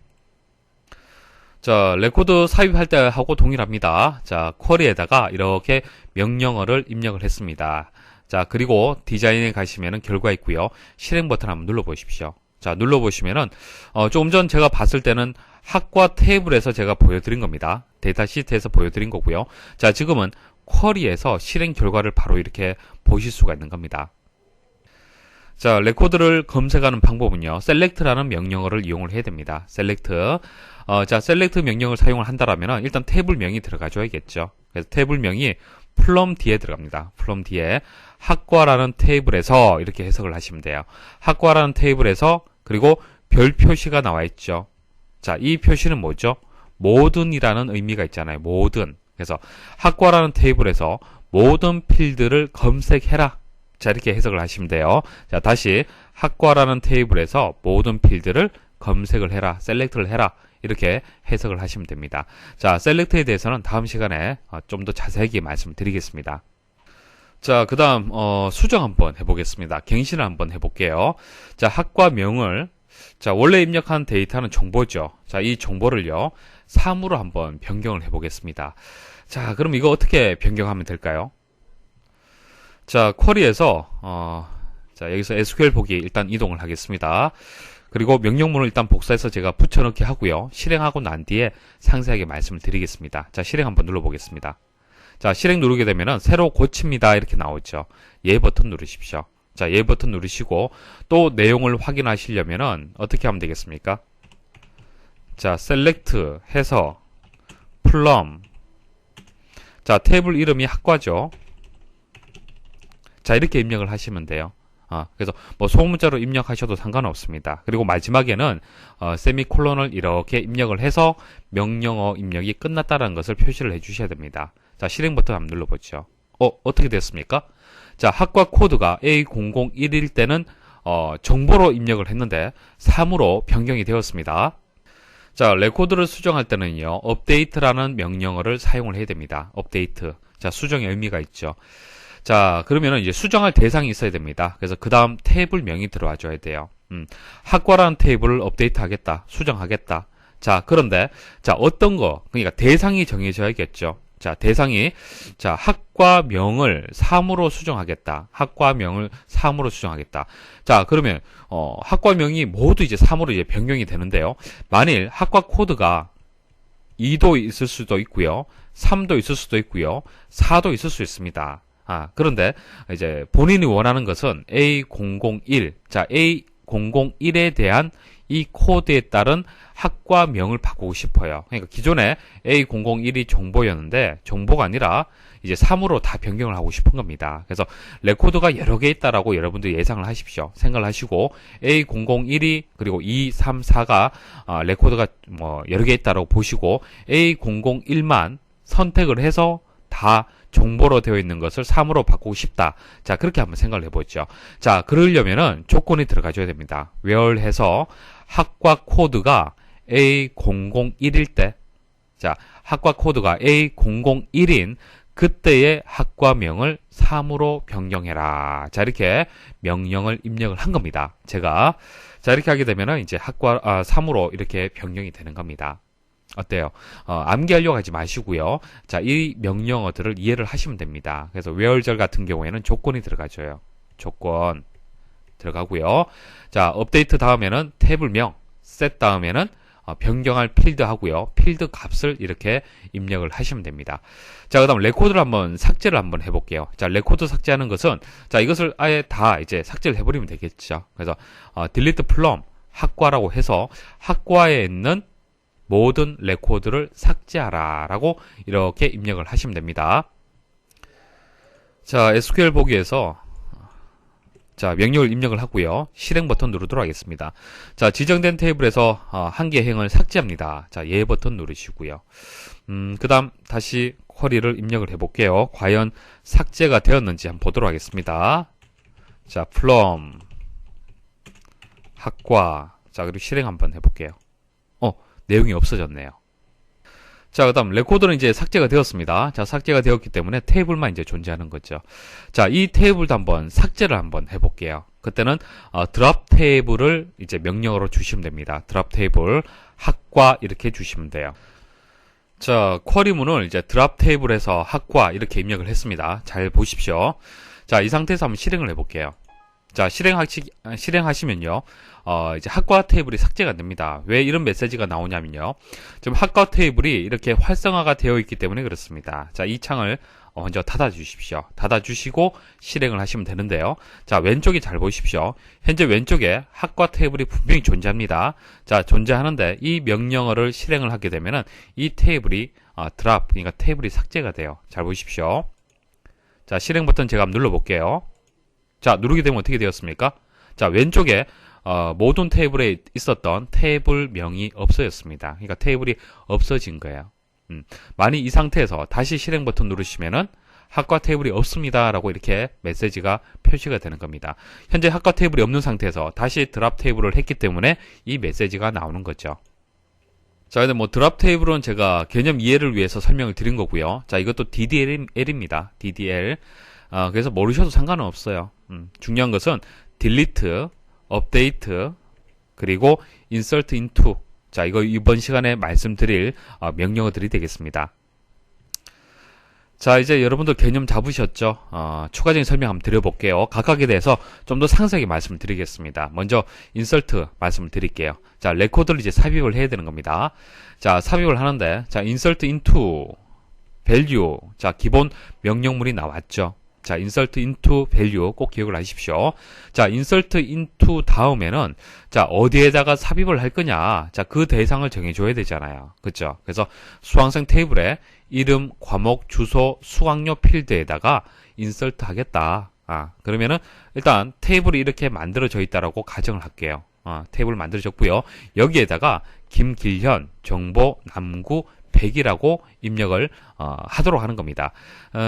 A: 자, 레코드 삽입할 때 하고 동일합니다. 자, 쿼리에다가 이렇게 명령어를 입력을 했습니다. 자, 그리고 디자인에 가시면은 결과 있고요. 실행 버튼 한번 눌러보십시오. 자, 눌러보시면은 조금 전 제가 봤을 때는 학과 테이블에서 제가 보여드린 겁니다. 데이터 시트에서 보여드린 거고요. 자, 지금은 쿼리에서 실행 결과를 바로 이렇게 보실 수가 있는 겁니다. 자, 레코드를 검색하는 방법은요. select라는 명령어를 이용을 해야 됩니다. select. 자, select 명령을 사용을 한다라면 일단 테이블명이 들어가줘야겠죠. 그래서 테이블명이 from 뒤에 들어갑니다. from 뒤에 학과라는 테이블에서 이렇게 해석을 하시면 돼요. 학과라는 테이블에서 그리고 별 표시가 나와 있죠. 자, 이 표시는 뭐죠? 모든이라는 의미가 있잖아요. 모든. 그래서 학과라는 테이블에서 모든 필드를 검색해라. 자, 이렇게 해석을 하시면 돼요. 자, 다시 학과라는 테이블에서 모든 필드를 검색을 해라, 셀렉트를 해라. 이렇게 해석을 하시면 됩니다. 자, 셀렉트에 대해서는 다음 시간에 좀 더 자세하게 말씀드리겠습니다. 자, 그 다음 수정 한번 해보겠습니다. 갱신을 한번 해볼게요. 자, 학과명을 자, 원래 입력한 데이터는 정보죠. 자, 이 정보를요 3으로 한번 변경을 해보겠습니다. 자, 그럼 이거 어떻게 변경하면 될까요? 자, 쿼리에서 자, 여기서 SQL 보기 일단 이동을 하겠습니다. 그리고 명령문을 일단 복사해서 제가 붙여넣기 하고요. 실행하고 난 뒤에 상세하게 말씀을 드리겠습니다. 자, 실행 한번 눌러보겠습니다. 자, 실행 누르게 되면은 새로 고칩니다 이렇게 나오죠. 예 버튼 누르십시오. 자, 예 버튼 누르시고 또 내용을 확인하시려면은 어떻게 하면 되겠습니까? 자, select 해서 from. 자, 테이블 이름이 학과죠. 자, 이렇게 입력을 하시면 돼요. 그래서 소문자로 입력하셔도 상관없습니다. 그리고 마지막에는 세미콜론을 이렇게 입력을 해서 명령어 입력이 끝났다는 것을 표시를 해주셔야 됩니다. 자, 실행 버튼 한번 눌러보죠. 어떻게 됐습니까? 자, 학과 코드가 A001일 때는 정보로 입력을 했는데 3으로 변경이 되었습니다. 자, 레코드를 수정할 때는요, update라는 명령어를 사용을 해야 됩니다. update. 자, 수정의 의미가 있죠. 자, 그러면은 이제 수정할 대상이 있어야 됩니다. 그래서 그 다음 테이블명이 들어와 줘야 돼요. 학과라는 테이블을 업데이트 하겠다, 수정하겠다. 자, 그런데, 자, 그러니까 대상이 정해져야겠죠. 자, 대상이, 자, 학과명을 3으로 수정하겠다. 학과명을 3으로 수정하겠다. 자, 그러면, 학과명이 모두 이제 3으로 이제 변경이 되는데요. 만일 학과 코드가 2도 있을 수도 있고요. 3도 있을 수도 있고요. 4도 있을 수 있습니다. 그런데 이제 본인이 원하는 것은 A001. 자, A001에 대한 이 코드에 따른 학과명을 바꾸고 싶어요. 그러니까 기존에 A001이 정보였는데 정보가 아니라 이제 3으로 다 변경을 하고 싶은 겁니다. 그래서 레코드가 여러 개 있다라고 여러분들 예상을 하십시오. 생각을 하시고 A001이 그리고 2, 3, 4가 레코드가 뭐 여러 개 있다라고 보시고 A001만 선택을 해서 다 정보로 되어 있는 것을 3으로 바꾸고 싶다. 자, 그렇게 한번 생각을 해보죠. 자, 그러려면은 조건이 들어가줘야 됩니다. where해서 학과 코드가 A001일 때, 자, 학과 코드가 A001인 그때의 학과명을 3으로 변경해라. 자, 이렇게 명령을 입력을 한 겁니다. 제가. 자, 이렇게 하게 되면은 이제 3으로 이렇게 변경이 되는 겁니다. 어때요? 암기하려고 하지 마시고요. 자, 이 명령어들을 이해를 하시면 됩니다. 그래서 where절 같은 경우에는 조건이 들어가줘요. 조건 들어가고요. 자, 업데이트 다음에는 테이블명, set 다음에는 변경할 필드 하고요. 필드 값을 이렇게 입력을 하시면 됩니다. 자, 그 다음 레코드를 삭제를 한번 해볼게요. 자, 레코드 삭제하는 것은, 자, 이것을 아예 다 이제 삭제를 해버리면 되겠죠. 그래서, delete from 학과라고 해서 학과에 있는 모든 레코드를 삭제하라 라고 이렇게 입력을 하시면 됩니다. 자, SQL 보기에서 자, 명령을 입력을 하고요. 실행 버튼 누르도록 하겠습니다. 자, 지정된 테이블에서 한 개 행을 삭제합니다. 자, 예 버튼 누르시고요. 그 다음 다시 쿼리를 입력을 해볼게요. 과연 삭제가 되었는지 한번 보도록 하겠습니다. 자, from 학과. 자, 그리고 실행 한번 해볼게요. 내용이 없어졌네요. 자, 그 다음 레코드는 이제 삭제가 되었습니다. 자, 삭제가 되었기 때문에 테이블만 이제 존재하는 거죠. 자, 이 테이블도 한번 삭제를 한번 해볼게요. 그때는 드랍 테이블을 이제 명령어로 주시면 됩니다. 드랍 테이블 학과 이렇게 주시면 돼요. 자, 쿼리문을 이제 드랍 테이블에서 학과 이렇게 입력을 했습니다. 잘 보십시오. 자, 이 상태에서 한번 실행을 해볼게요. 자, 실행하시면요, 이제 학과 테이블이 삭제가 됩니다. 왜 이런 메시지가 나오냐면요. 지금 학과 테이블이 이렇게 활성화가 되어 있기 때문에 그렇습니다. 자, 이 창을 먼저 닫아주십시오. 닫아주시고 실행을 하시면 되는데요. 자, 왼쪽이 잘 보십시오. 현재 왼쪽에 학과 테이블이 분명히 존재합니다. 자, 존재하는데 이 명령어를 실행을 하게 되면은 이 테이블이 드랍, 그러니까 테이블이 삭제가 돼요. 잘 보십시오. 자, 실행 버튼 제가 한번 눌러볼게요. 자, 누르게 되면 어떻게 되었습니까? 자, 왼쪽에 모든 테이블에 있었던 테이블명이 없어졌습니다. 그러니까 테이블이 없어진 거예요. 만약 이 상태에서 다시 실행 버튼 누르시면은 학과 테이블이 없습니다 라고 이렇게 메시지가 표시가 되는 겁니다. 현재 학과 테이블이 없는 상태에서 다시 드랍 테이블을 했기 때문에 이 메시지가 나오는 거죠. 자, 근데 뭐 드랍 테이블은 제가 개념 이해를 위해서 설명을 드린 거고요. 자, 이것도 DDL입니다. DDL. 그래서 모르셔도 상관은 없어요. 중요한 것은 delete, update, 그리고 insert into. 자, 이거 이번 시간에 말씀드릴 명령어들이 되겠습니다. 자, 이제 여러분들 개념 잡으셨죠? 추가적인 설명 한번 드려볼게요. 각각에 대해서 좀 더 상세하게 말씀을 드리겠습니다. 먼저 insert 말씀을 드릴게요. 자, 레코드를 이제 삽입을 해야 되는 겁니다. 자, 삽입을 하는데, 자, insert into value. 자, 기본 명령문이 나왔죠. 자, insert into value 꼭 기억을 하십시오. 자, insert into 다음에는 자, 어디에다가 삽입을 할 거냐. 자, 그 대상을 정해줘야 되잖아요. 그쵸? 그래서 수강생 테이블에 이름, 과목, 주소, 수강료 필드에다가 insert 하겠다. 그러면은 일단 테이블이 이렇게 만들어져 있다라고 가정을 할게요. 테이블 만들어졌고요. 여기에다가 김길현, 정보, 남구, 100이라고 입력을 하도록 하는 겁니다.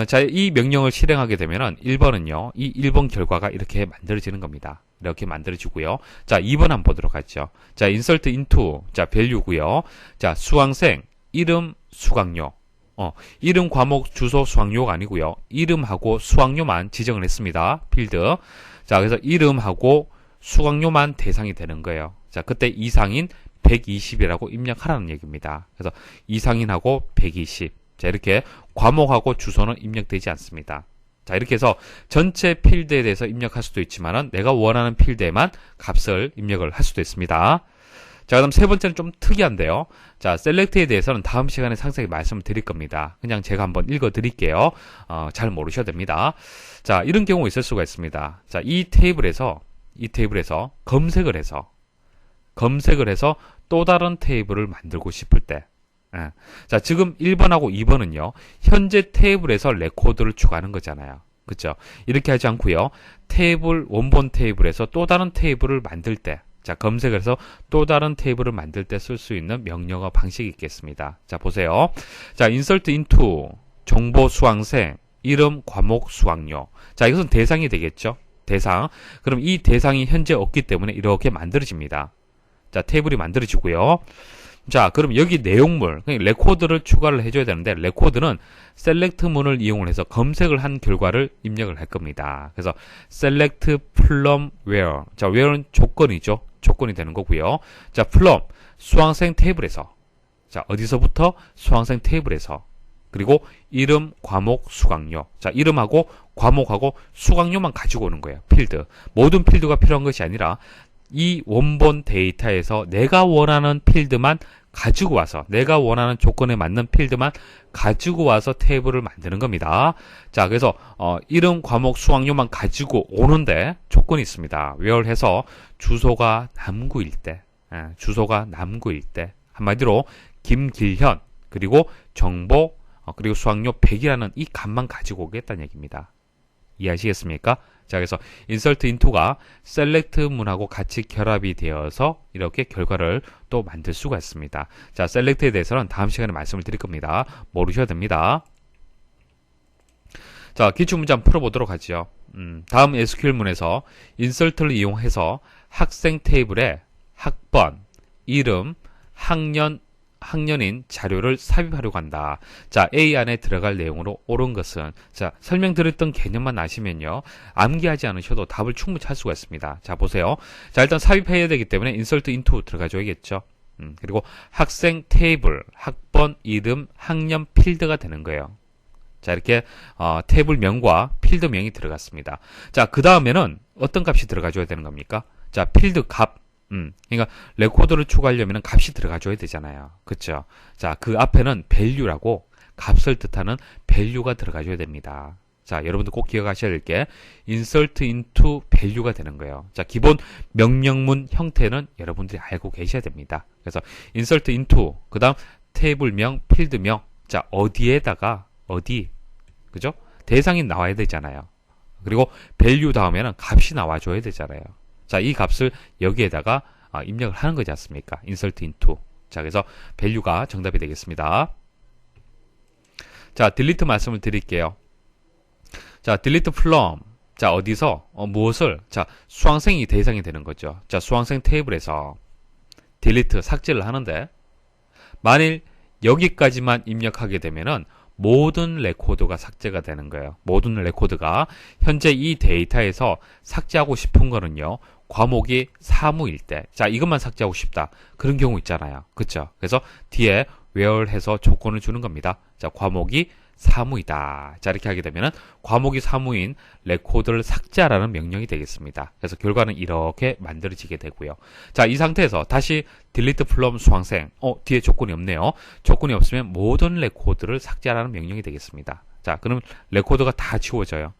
A: 자, 이 명령을 실행하게 되면은 1번은요. 이 1번 결과가 이렇게 만들어지는 겁니다. 이렇게 만들어지고요. 자, 2번 한번 보도록 하죠. 자, insert into 자, value고요. 자, 수강생 이름, 수강료. 이름, 과목, 주소, 수강료가 아니고요. 이름하고 수강료만 지정을 했습니다. 필드. 자, 그래서 이름하고 수강료만 대상이 되는 거예요. 자, 그때 이상인 120이라고 입력하라는 얘기입니다. 그래서 이상인하고 120. 자, 이렇게 과목하고 주소는 입력되지 않습니다. 자, 이렇게 해서 전체 필드에 대해서 입력할 수도 있지만은 내가 원하는 필드에만 값을 입력을 할 수도 있습니다. 자, 그다음 세 번째는 좀 특이한데요. 자, 셀렉트에 대해서는 다음 시간에 상세히 말씀을 드릴 겁니다. 그냥 제가 한번 읽어 드릴게요. 잘 모르셔도 됩니다. 자, 이런 경우가 있을 수가 있습니다. 자, 이 테이블에서 검색을 해서 또 다른 테이블을 만들고 싶을 때, 자, 지금 1번하고 2번은요, 현재 테이블에서 레코드를 추가하는 거잖아요. 그쵸? 이렇게 하지 않고요, 원본 테이블에서 또 다른 테이블을 만들 때, 자, 검색을 해서 또 다른 테이블을 만들 때 쓸 수 있는 명령어 방식이 있겠습니다. 자, 보세요. 자, insert into 정보 수강생, 이름, 과목, 수강료. 자, 이것은 대상이 되겠죠? 대상. 그럼 이 대상이 현재 없기 때문에 이렇게 만들어집니다. 자, 테이블이 만들어지고요. 자, 그럼 여기 내용물, 레코드를 추가를 해줘야 되는데, 레코드는 셀렉트 문을 이용을 해서 검색을 한 결과를 입력을 할 겁니다. 그래서 select from where. 자, where는 조건이죠. 조건이 되는 거고요. 자, from 수강생 테이블에서. 자, 어디서부터? 수강생 테이블에서. 그리고 이름, 과목, 수강료. 자, 이름하고 과목하고 수강료만 가지고 오는 거예요. 필드. 모든 필드가 필요한 것이 아니라 이 원본 데이터에서 내가 원하는 필드만 가지고 와서, 내가 원하는 조건에 맞는 필드만 가지고 와서 테이블을 만드는 겁니다. 자, 그래서 이름, 과목, 수강료만 가지고 오는데 조건이 있습니다. where 해서 주소가 남구일 때, 한마디로 김길현, 그리고 정보, 그리고 수강료 100이라는 이 값만 가지고 오겠다는 얘기입니다. 이해하시겠습니까? 자, 그래서 insert into가 select 문하고 같이 결합이 되어서 이렇게 결과를 또 만들 수가 있습니다. 자, select에 대해서는 다음 시간에 말씀을 드릴 겁니다. 모르셔야 됩니다. 자, 기출문제 한번 풀어보도록 하죠. 다음 SQL문에서 insert를 이용해서 학생 테이블에 학번, 이름, 학년인 자료를 삽입하려고 한다. 자, A 안에 들어갈 내용으로 옳은 것은, 자, 설명드렸던 개념만 아시면요, 암기하지 않으셔도 답을 충분히 찾을 수가 있습니다. 자, 보세요. 자, 일단 삽입해야 되기 때문에 insert into 들어가줘야겠죠. 그리고 학생 테이블, 학번, 이름, 학년 필드가 되는 거예요. 자, 이렇게 테이블 명과 필드 명이 들어갔습니다. 자, 그 다음에는 어떤 값이 들어가줘야 되는 겁니까? 자, 필드 값. 그러니까 레코드를 추가하려면 값이 들어가줘야 되잖아요. 그쵸? 자, 그 앞에는 value라고 값을 뜻하는 value가 들어가줘야 됩니다. 자, 여러분들 꼭 기억하셔야 될 게 insert into value가 되는 거예요. 자, 기본 명령문 형태는 여러분들이 알고 계셔야 됩니다. 그래서 insert into, 그 다음 테이블명, 필드명. 자, 어디에다가 그죠? 대상이 나와야 되잖아요. 그리고 value 다음에는 값이 나와줘야 되잖아요. 자, 이 값을 여기에다가 입력을 하는 거지 않습니까? insert into. 자, 그래서 value가 정답이 되겠습니다. 자, delete 말씀을 드릴게요. 자, delete from. 자, 어디서 무엇을? 자, 수강생이 대상이 되는 거죠. 자, 수강생 테이블에서 delete 삭제를 하는데, 만일 여기까지만 입력하게 되면은 모든 레코드가 삭제가 되는 거예요. 모든 레코드가 현재 이 데이터에서 삭제하고 싶은 거는요, 과목이 사무일 때, 자, 이것만 삭제하고 싶다. 그런 경우 있잖아요. 그쵸? 그래서 뒤에 where 해서 조건을 주는 겁니다. 자, 과목이 사무이다. 자, 이렇게 하게 되면은 과목이 사무인 레코드를 삭제하라는 명령이 되겠습니다. 그래서 결과는 이렇게 만들어지게 되고요. 자, 이 상태에서 다시 delete from 수강생. 뒤에 조건이 없네요. 조건이 없으면 모든 레코드를 삭제하라는 명령이 되겠습니다. 자, 그럼 레코드가 다 지워져요.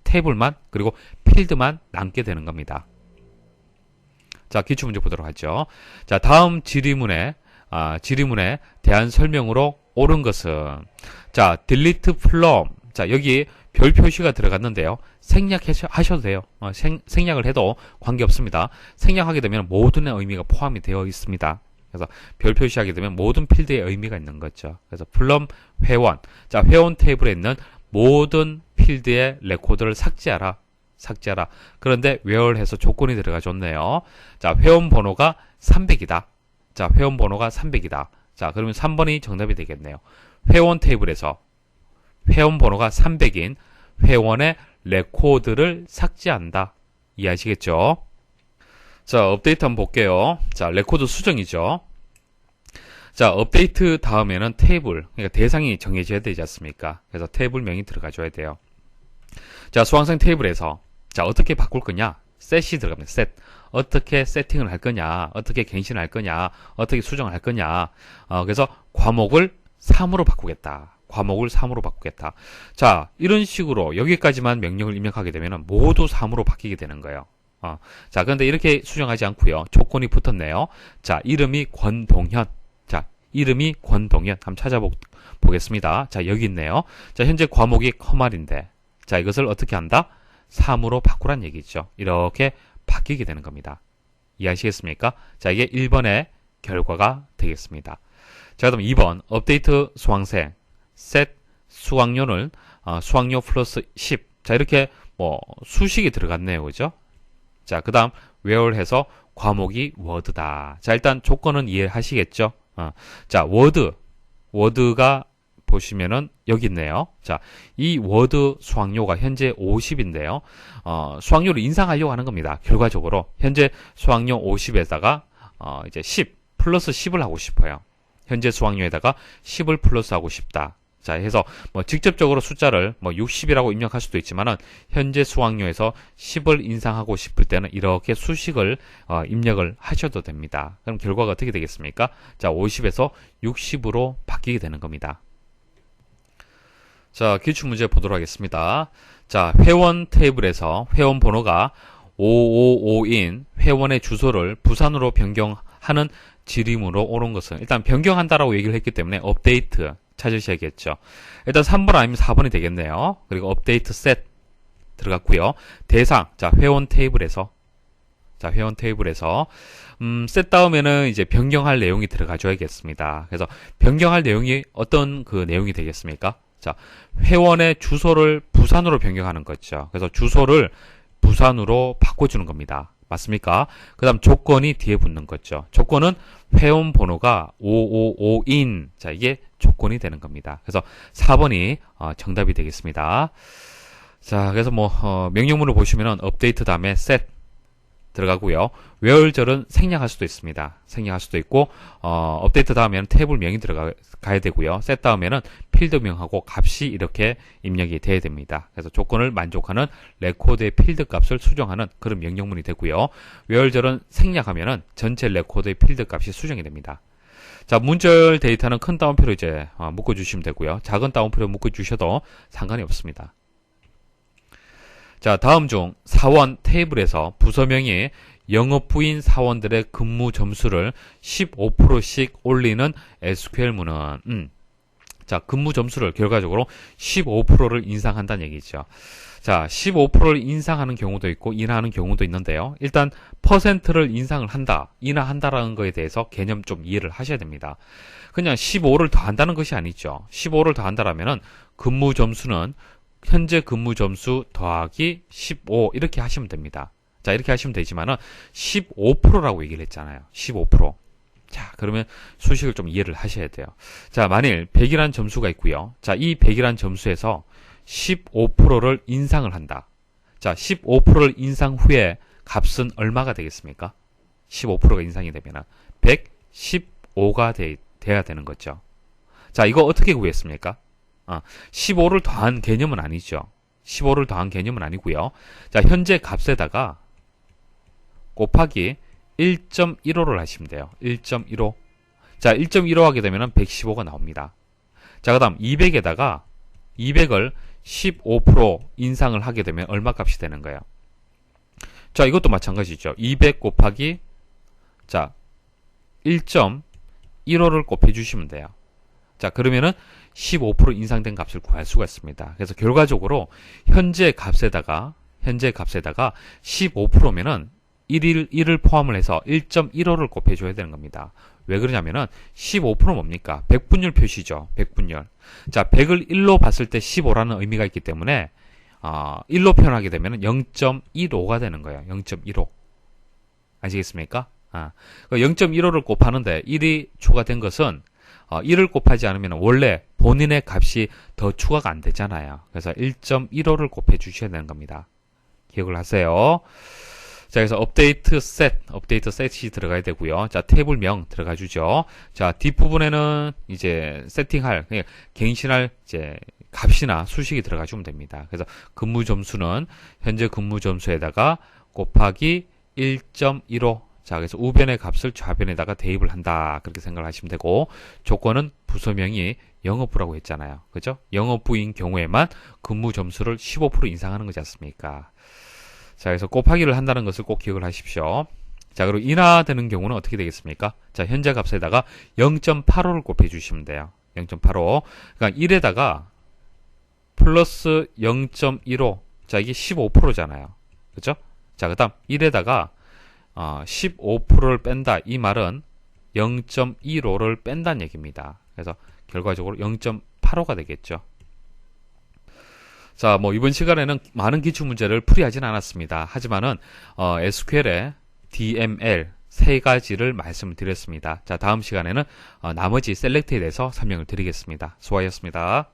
A: 테이블만, 그리고 필드만 남게 되는 겁니다. 자, 기출문제 보도록 하죠. 자, 다음 질의문에 대한 설명으로 옳은 것은, 자, delete from. 자, 여기 별 표시가 들어갔는데요. 생략하셔도 돼요. 생략을 해도 관계없습니다. 생략하게 되면 모든의 의미가 포함이 되어 있습니다. 그래서 별 표시하게 되면 모든 필드의 의미가 있는 거죠. 그래서 from 회원. 자, 회원 테이블에 있는 모든 필드의 레코드를 삭제하라. 그런데 where 해서 조건이 들어가 줬네요. 자, 회원 번호가 300이다. 자, 회원 번호가 300이다. 자, 그러면 3번이 정답이 되겠네요. 회원 테이블에서 회원 번호가 300인 회원의 레코드를 삭제한다. 이해하시겠죠? 자, 업데이트 한번 볼게요. 자, 레코드 수정이죠. 자, 업데이트 다음에는 테이블, 그러니까 대상이 정해져야 되지 않습니까? 그래서 테이블명이 들어가줘야 돼요. 자, 수강생 테이블에서 자, 어떻게 바꿀 거냐? set이 들어갑니다. set. 어떻게 세팅을 할 거냐, 어떻게 갱신을 할 거냐, 어떻게 수정을 할 거냐. 그래서 과목을 3으로 바꾸겠다. 과목을 3으로 바꾸겠다. 자, 이런 식으로 여기까지만 명령을 입력하게 되면 모두 3으로 바뀌게 되는 거예요. 자, 그런데 이렇게 수정하지 않고요. 조건이 붙었네요. 자, 이름이 권동현. 자, 이름이 권동현. 한번 찾아보겠습니다. 자, 여기 있네요. 자, 현재 과목이 커말인데, 자, 이것을 어떻게 한다? 3으로 바꾸란 얘기죠. 이렇게 바뀌게 되는 겁니다. 이해하시겠습니까? 자, 이게 1번의 결과가 되겠습니다. 자, 그럼 2번, 업데이트 수강생, 셋 수강료를, 수강료 플러스 10. 자, 이렇게 수식이 들어갔네요. 그죠? 자, 그 다음, where 해서 과목이 워드다. 자, 일단 조건은 이해하시겠죠? 자, 워드가 보시면은 여기 있네요. 자, 이 워드 수강료가 현재 50인데요. 수강료를 인상하려고 하는 겁니다. 결과적으로 현재 수강료 50에다가 이제 10 플러스 10을 하고 싶어요. 현재 수강료에다가 10을 플러스 하고 싶다. 자, 해서 직접적으로 숫자를 60이라고 입력할 수도 있지만은 현재 수강료에서 10을 인상하고 싶을 때는 이렇게 수식을 입력을 하셔도 됩니다. 그럼 결과가 어떻게 되겠습니까? 자, 50에서 60으로 바뀌게 되는 겁니다. 자, 기출문제 보도록 하겠습니다. 자, 회원 테이블에서 회원 번호가 555인 회원의 주소를 부산으로 변경하는 지름으로 옳은 것은, 일단 변경한다라고 얘기를 했기 때문에 업데이트 찾으셔야겠죠. 일단 3번 아니면 4번이 되겠네요. 그리고 업데이트 셋 들어갔고요. 대상, 자, 회원 테이블에서 셋 다음에는 이제 변경할 내용이 들어가줘야겠습니다. 그래서 변경할 내용이 어떤 그 내용이 되겠습니까? 자, 회원의 주소를 부산으로 변경하는 거죠. 그래서 주소를 부산으로 바꿔주는 겁니다. 맞습니까? 그 다음 조건이 뒤에 붙는 거죠. 조건은 회원 번호가 555인. 자, 이게 조건이 되는 겁니다. 그래서 4번이 정답이 되겠습니다. 자, 그래서 명령문을 보시면은 업데이트 다음에 셋 들어가고요. where절은 생략할 수도 있습니다. 생략할 수도 있고, 업데이트 다음에는 테이블명이 들어가야 되고요. 셋 다음에는 필드명하고 값이 이렇게 입력이 돼야 됩니다. 그래서 조건을 만족하는 레코드의 필드 값을 수정하는 그런 명령문이 되고요. where절은 생략하면은 전체 레코드의 필드 값이 수정이 됩니다. 자, 문절 데이터는 큰 따옴표로 이제 묶어주시면 되고요. 작은 따옴표로 묶어주셔도 상관이 없습니다. 자, 다음 중 사원 테이블에서 부서명이 영업부인 사원들의 근무 점수를 15%씩 올리는 SQL문은 자, 근무 점수를 결과적으로 15%를 인상한다는 얘기죠. 자, 15%를 인상하는 경우도 있고 인하하는 경우도 있는데요. 일단 퍼센트를 인상을 한다, 인하한다라는 거에 대해서 개념 좀 이해를 하셔야 됩니다. 그냥 15를 더한다는 것이 아니죠. 15를 더한다라면은 근무 점수는 현재 근무 점수 더하기 15 이렇게 하시면 됩니다. 자, 이렇게 하시면 되지만은 15%라고 얘기를 했잖아요. 15%. 자, 그러면 수식을 좀 이해를 하셔야 돼요. 자, 만일 100이라는 점수가 있고요. 자, 이 100이라는 점수에서 15%를 인상을 한다. 자, 15%를 인상 후에 값은 얼마가 되겠습니까? 15%가 인상이 되면은 115가 돼야 되는 거죠. 자, 이거 어떻게 구했습니까? 15를 더한 개념은 아니죠. 15를 더한 개념은 아니고요. 자, 현재 값에다가 곱하기 1.15를 하시면 돼요. 1.15. 자, 1.15 하게 되면 115가 나옵니다. 자, 그 다음 200에다가 200을 15% 인상을 하게 되면 얼마 값이 되는 거예요? 자, 이것도 마찬가지죠. 200 곱하기 자 1.15를 곱해 주시면 돼요. 자, 그러면은 15% 인상된 값을 구할 수가 있습니다. 그래서 결과적으로 현재 값에다가 15%면은 1을 포함을 해서 1.15를 곱해줘야 되는 겁니다. 왜 그러냐면은 15%는 뭡니까? 백분율 표시죠. 백분율. 자, 100을 1로 봤을 때 15라는 의미가 있기 때문에 1로 표현하게 되면 0.15가 되는 거예요. 0.15. 아시겠습니까? 0.15를 곱하는데 1이 추가된 것은 1을 곱하지 않으면 원래 본인의 값이 더 추가가 안 되잖아요. 그래서 1.15를 곱해 주셔야 되는 겁니다. 기억을 하세요. 자, 그래서 업데이트 셋이 들어가야 되고요. 자, 테이블명 들어가 주죠. 자, 뒷부분에는 이제 세팅할, 갱신할 이제 값이나 수식이 들어가 주면 됩니다. 그래서 근무 점수는 현재 근무 점수에다가 곱하기 1.15. 자, 그래서 우변의 값을 좌변에다가 대입을 한다. 그렇게 생각을 하시면 되고, 조건은 부서명이 영업부라고 했잖아요. 그죠? 영업부인 경우에만 근무 점수를 15% 인상하는 거지 않습니까? 자, 그래서 곱하기를 한다는 것을 꼭 기억을 하십시오. 자, 그리고 인하되는 경우는 어떻게 되겠습니까? 자, 현재 값에다가 0.85를 곱해 주시면 돼요. 0.85. 그러니까 1에다가 플러스 0.15. 자, 이게 15%잖아요. 그죠? 자, 그 다음 1에다가 15%를 뺀다. 이 말은 0.15를 뺀다는 얘기입니다. 그래서 결과적으로 0.85가 되겠죠. 자, 뭐 이번 시간에는 많은 기출문제를 풀이하진 않았습니다. 하지만은 SQL의 DML 세 가지를 말씀을 드렸습니다. 자, 다음 시간에는 나머지 셀렉트에 대해서 설명을 드리겠습니다. 수고하셨습니다.